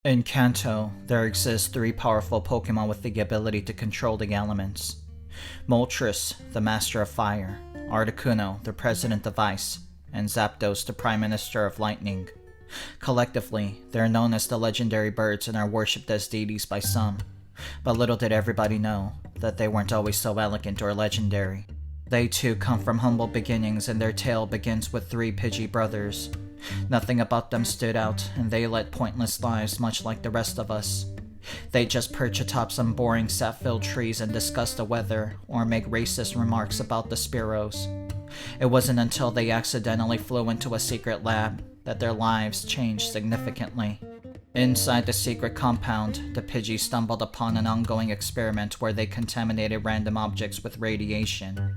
In Kanto, there exist three powerful Pokemon with the ability to control the elements. Moltres, the Master of Fire, Articuno, the President of Ice, and Zapdos, the Prime Minister of Lightning. Collectively, they are known as the legendary birds and are worshipped as deities by some. But little did everybody know that they weren't always so elegant or legendary. They too come from humble beginnings, and their tale begins with three Pidgey brothers. Nothing about them stood out, and they led pointless lives much like the rest of us. They just perch atop some boring sap-filled trees and discuss the weather, or make racist remarks about the Spearows. It wasn't until they accidentally flew into a secret lab that their lives changed significantly. Inside the secret compound, the Pidgey stumbled upon an ongoing experiment where they contaminated random objects with radiation.